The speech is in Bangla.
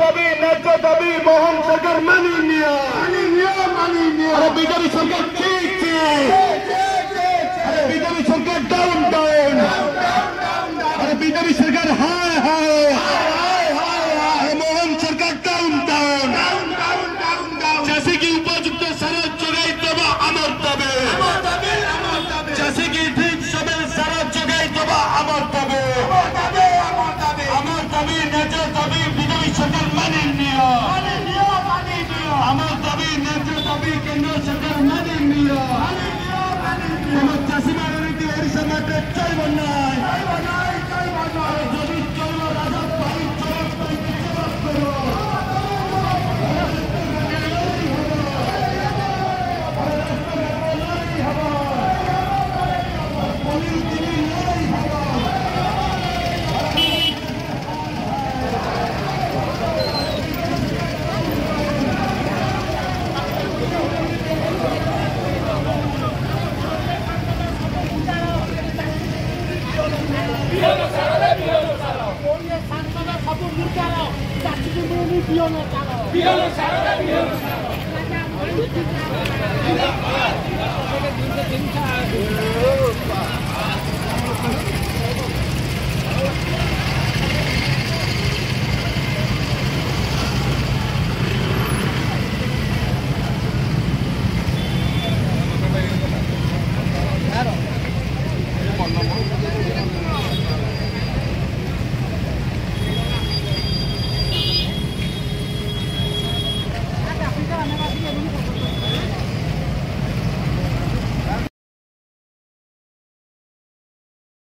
দাবি ন্যায্য দাবি মোহন সরকার মানিয়ে নিও আরে বিজেপি সরকার ঠিক আরে বিজেপি সরকার ডাউন ডাউন আরে বিজেপি সরকার হায় হায় আরে মোহন সরকার ডাউন ডাউন চাষি কি উপযুক্ত সার যোগাই দেওয়া আমার দাবি চাষি কি ঠিক সবে সার যোগাই দেওয়া আমার দাবি আমার দাবি ন্যায্য দাবি বিজেপি সরকার মানিয়ে নিও আমার দাবি ন্যায্য দাবি কেন্দ্র সরকার মানিয়ে নিও আমার চাষি মাননীতি ওড়িশা মাঠে চাইব নাই যদি চলো রাজা ভাই জবাব করো Biar